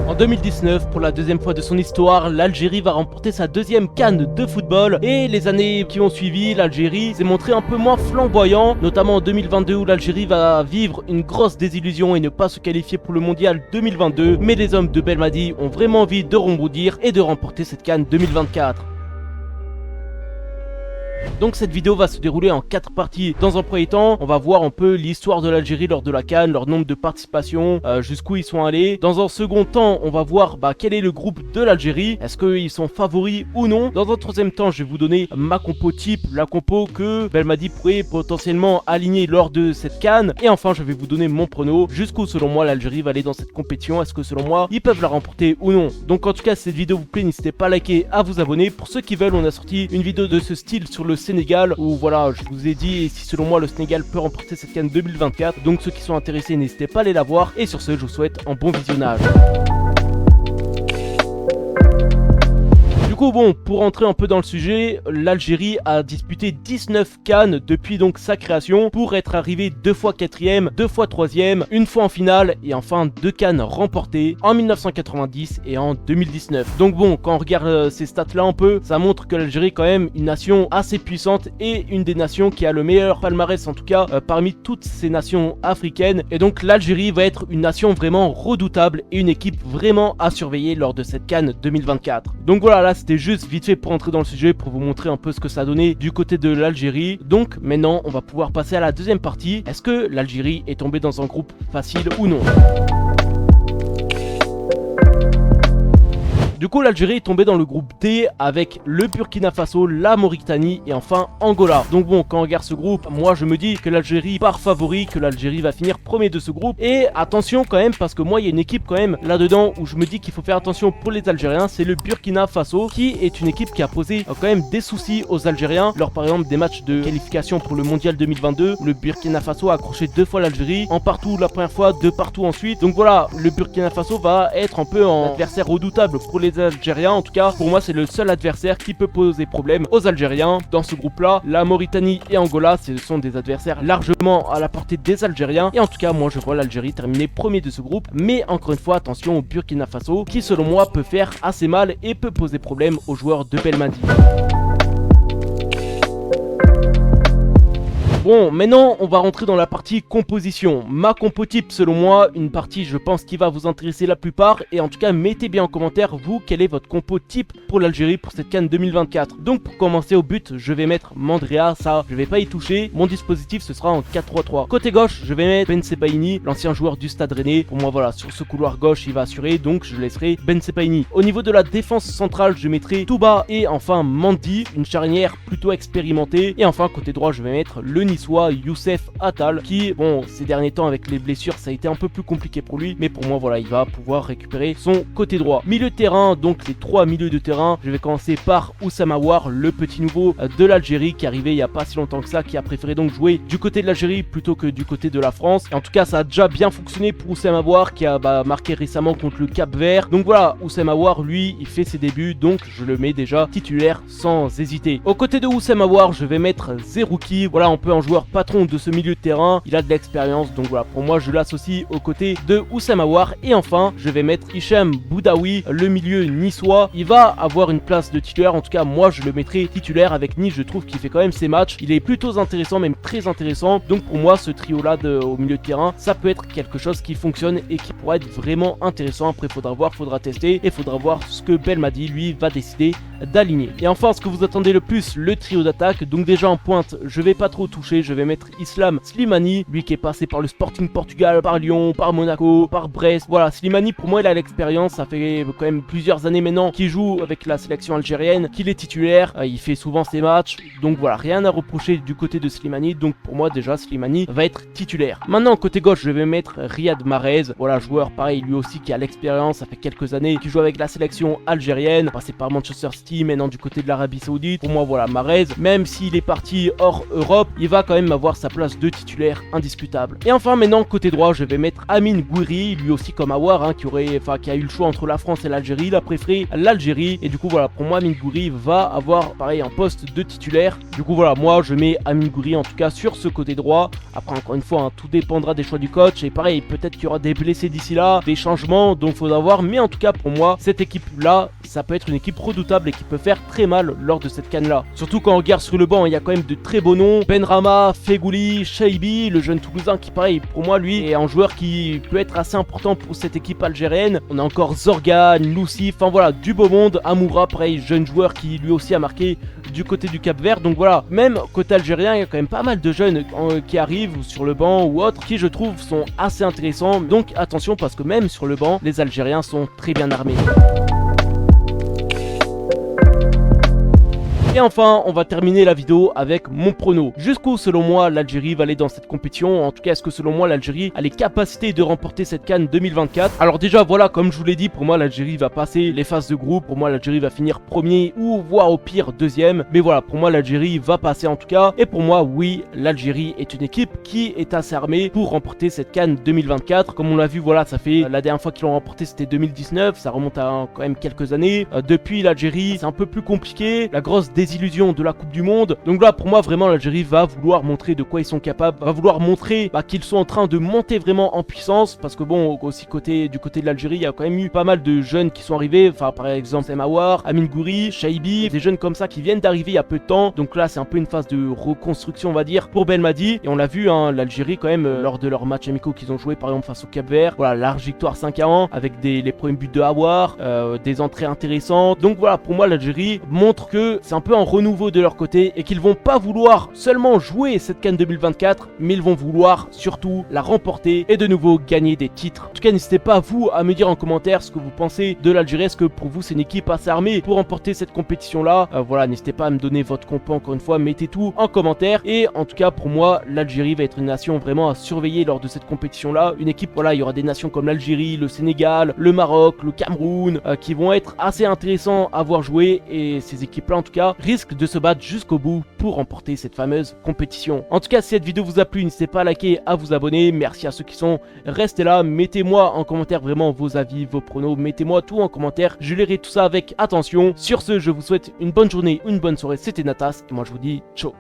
En 2019, pour la deuxième fois de son histoire, l'Algérie va remporter sa deuxième CAN de football et les années qui ont suivi, l'Algérie s'est montré un peu moins flamboyant, notamment en 2022 où l'Algérie va vivre une grosse désillusion et ne pas se qualifier pour le mondial 2022, mais les hommes de Belmadi ont vraiment envie de rebondir et de remporter cette CAN 2024. Donc cette vidéo va se dérouler en 4 parties. Dans un premier temps, on va voir un peu l'histoire de l'Algérie lors de la CAN, leur nombre de participations, jusqu'où ils sont allés. Dans un second temps, on va voir quel est le groupe de l'Algérie, est-ce qu'ils sont favoris ou non. Dans un troisième temps, je vais vous donner ma compo type, la compo que Belmadi pourrait potentiellement aligner lors de cette CAN. Et enfin, je vais vous donner mon prono, jusqu'où selon moi l'Algérie va aller dans cette compétition, est-ce que selon moi ils peuvent la remporter ou non. Donc en tout cas, si cette vidéo vous plaît, n'hésitez pas à liker, à vous abonner. Pour ceux qui veulent, on a sorti une vidéo de ce style sur le Sénégal où voilà, je vous ai dit si selon moi le Sénégal peut remporter cette CAN 2024. Donc ceux qui sont intéressés, n'hésitez pas à aller la voir. Et sur ce, je vous souhaite un bon visionnage. Du coup, bon, pour rentrer un peu dans le sujet, l'Algérie a disputé 19 CAN depuis donc sa création pour être arrivé 2 fois 4ème, 2 fois 3ème, une fois en finale et enfin 2 CAN remportées en 1990 et en 2019. Donc bon, quand on regarde ces stats là un peu, ça montre que l'Algérie est quand même une nation assez puissante et une des nations qui a le meilleur palmarès en tout cas parmi toutes ces nations africaines. Et donc l'Algérie va être une nation vraiment redoutable et une équipe vraiment à surveiller lors de cette CAN 2024. Donc voilà, là c'était juste vite fait pour entrer dans le sujet, pour vous montrer un peu ce que ça a donné du côté de l'Algérie. Donc maintenant on va pouvoir passer à la deuxième partie. Est-ce que l'Algérie est tombée dans un groupe facile ou non? Du coup, l'Algérie est tombée dans le groupe D avec le Burkina Faso, la Mauritanie et enfin Angola. Donc bon, quand on regarde ce groupe, moi je me dis que l'Algérie part favori, que l'Algérie va finir premier de ce groupe. Et attention quand même, parce que moi il y a une équipe quand même là-dedans où je me dis qu'il faut faire attention pour les Algériens, c'est le Burkina Faso qui est une équipe qui a posé quand même des soucis aux Algériens. Lors par exemple des matchs de qualification pour le mondial 2022, le Burkina Faso a accroché 2 fois l'Algérie, en partout la première fois, 2 partout ensuite. Donc voilà, le Burkina Faso va être un peu un adversaire redoutable pour les Algériens. En tout cas pour moi c'est le seul adversaire qui peut poser problème aux Algériens. Dans ce groupe là, la Mauritanie et Angola ce sont des adversaires largement à la portée des Algériens. Et en tout cas moi je vois l'Algérie terminer premier de ce groupe. Mais encore une fois attention au Burkina Faso qui selon moi peut faire assez mal et peut poser problème aux joueurs de Belmadi. Bon, maintenant on va rentrer dans la partie composition. Ma compo type selon moi, une partie je pense qui va vous intéresser la plupart. Et en tout cas mettez bien en commentaire vous quel est votre compo type pour l'Algérie pour cette CAN 2024. Donc pour commencer au but, je vais mettre Mandrea, ça je vais pas y toucher. Mon dispositif ce sera en 4-3-3. Côté gauche, je vais mettre Ben Sebaini, l'ancien joueur du Stade Rennais. Pour moi voilà, sur ce couloir gauche il va assurer, donc je laisserai Ben Sebaini. Au niveau de la défense centrale, je mettrai Touba et enfin Mandi, une charnière plutôt expérimentée. Et enfin côté droit, je vais mettre le Niçois Youssef Attal qui, bon, ces derniers temps avec les blessures ça a été un peu plus compliqué pour lui, mais pour moi voilà, il va pouvoir récupérer son côté droit. Milieu de terrain, donc les 3 milieux de terrain, je vais commencer par Oussama Aouar, le petit nouveau de l'Algérie qui est arrivé il n'y a pas si longtemps que ça, qui a préféré donc jouer du côté de l'Algérie plutôt que du côté de la France. Et en tout cas ça a déjà bien fonctionné pour Oussama Aouar qui a marqué récemment contre le Cap-Vert. Donc voilà, Oussama Aouar lui il fait ses débuts, donc je le mets déjà titulaire sans hésiter. Aux côtés de Oussama Aouar, je vais mettre Zerouki, voilà un peu un joueur patron de ce milieu de terrain, il a de l'expérience, donc voilà, pour moi je l'associe aux côtés de Oussama Aouar. Et enfin je vais mettre Hicham Boudaoui, le milieu niçois. Il va avoir une place de titulaire, en tout cas moi je le mettrai titulaire avec Nice. Je trouve qu'il fait quand même ses matchs, il est plutôt intéressant, même très intéressant. Donc pour moi ce trio là au milieu de terrain, ça peut être quelque chose qui fonctionne et qui pourrait être vraiment intéressant. Après faudra voir, faudra tester et faudra voir ce que Belmadi lui va décider d'aligner. Et enfin ce que vous attendez le plus, le trio d'attaque. Donc déjà en pointe je vais pas trop toucher, je vais mettre Islam Slimani, lui qui est passé par le Sporting Portugal, par Lyon, par Monaco, par Brest. Voilà, Slimani pour moi il a l'expérience, ça fait quand même plusieurs années maintenant qu'il joue avec la sélection algérienne, qu'il est titulaire, il fait souvent ses matchs, donc voilà, rien à reprocher du côté de Slimani. Donc pour moi déjà Slimani va être titulaire. Maintenant côté gauche je vais mettre Riyad Mahrez, voilà, joueur pareil lui aussi qui a l'expérience, ça fait quelques années qu'il joue avec la sélection algérienne, passé par Manchester City, dynastie maintenant du côté de l'Arabie Saoudite. Pour moi, voilà, Mahrez, même s'il est parti hors Europe, il va quand même avoir sa place de titulaire indiscutable. Et enfin, maintenant, côté droit, je vais mettre Amine Gouiri, lui aussi comme Aouar, hein, qui a eu le choix entre la France et l'Algérie. Il a préféré l'Algérie. Et du coup, voilà, pour moi, Amine Gouiri va avoir, pareil, un poste de titulaire. Du coup, voilà, moi, je mets Amine Gouiri, en tout cas, sur ce côté droit. Après, encore une fois, hein, tout dépendra des choix du coach. Et pareil, peut-être qu'il y aura des blessés d'ici là, des changements, donc faudra voir. Mais en tout cas, pour moi, cette équipe-là, ça peut être une équipe redoutable et qui peut faire très mal lors de cette CAN-là. Surtout quand on regarde sur le banc, il y a quand même de très beaux noms. Benrahma, Fegouli, Chaibi, le jeune Toulousain qui, pareil, pour moi, lui, est un joueur qui peut être assez important pour cette équipe algérienne. On a encore Zorgan, Loussi, enfin voilà, du beau monde. Amoura, pareil, jeune joueur qui lui aussi a marqué du côté du Cap-Vert. Donc voilà, même côté algérien, il y a quand même pas mal de jeunes qui arrivent sur le banc ou autres, qui je trouve sont assez intéressants. Donc attention, parce que même sur le banc, les Algériens sont très bien armés. Et enfin, on va terminer la vidéo avec mon prono. Jusqu'où, selon moi, l'Algérie va aller dans cette compétition? En tout cas, est-ce que selon moi, l'Algérie a les capacités de remporter cette CAN 2024? Alors déjà, voilà, comme je vous l'ai dit, pour moi, l'Algérie va passer les phases de groupe. Pour moi, l'Algérie va finir premier ou voire au pire deuxième. Mais voilà, pour moi, l'Algérie va passer en tout cas. Et pour moi, oui, l'Algérie est une équipe qui est assez armée pour remporter cette CAN 2024. Comme on l'a vu, voilà, ça fait la dernière fois qu'ils l'ont remporté, c'était 2019. Ça remonte à quand même quelques années. Depuis, l'Algérie, c'est un peu plus compliqué. La grosse désillusion de la Coupe du Monde. Donc là, pour moi, vraiment, l'Algérie va vouloir montrer de quoi ils sont capables, va vouloir montrer qu'ils sont en train de monter vraiment en puissance, parce que bon, aussi du côté de l'Algérie, il y a quand même eu pas mal de jeunes qui sont arrivés, enfin par exemple Aouar, Amine Gouiri, Chaibi, des jeunes comme ça qui viennent d'arriver il y a peu de temps. Donc là, c'est un peu une phase de reconstruction, on va dire, pour Belmadi. Et on l'a vu, hein, l'Algérie quand même, lors de leurs matchs amicaux qu'ils ont joué, par exemple face au Cap-Vert, voilà, large victoire 5-1 avec les premiers buts de Aouar, des entrées intéressantes. Donc voilà, pour moi, l'Algérie montre que c'est un peu un renouveau de leur côté et qu'ils vont pas vouloir seulement jouer cette CAN 2024, mais ils vont vouloir surtout la remporter et de nouveau gagner des titres. En tout cas, n'hésitez pas vous à me dire en commentaire ce que vous pensez de l'Algérie. Est-ce que pour vous c'est une équipe assez armée pour remporter cette compétition là? Voilà, n'hésitez pas à me donner votre compo, encore une fois, mettez tout en commentaire. Et en tout cas, pour moi, l'Algérie va être une nation vraiment à surveiller lors de cette compétition là. Une équipe, voilà, il y aura des nations comme l'Algérie, le Sénégal, le Maroc, le Cameroun qui vont être assez intéressants à voir jouer, et ces équipes là en tout cas risquent de se battre jusqu'au bout pour remporter cette fameuse compétition. En tout cas, si cette vidéo vous a plu, n'hésitez pas à liker, à vous abonner. Merci à ceux qui sont restés là. Mettez-moi en commentaire vraiment vos avis, vos pronos. Mettez-moi tout en commentaire. Je lirai tout ça avec attention. Sur ce, je vous souhaite une bonne journée ou une bonne soirée. C'était Natas et moi je vous dis ciao.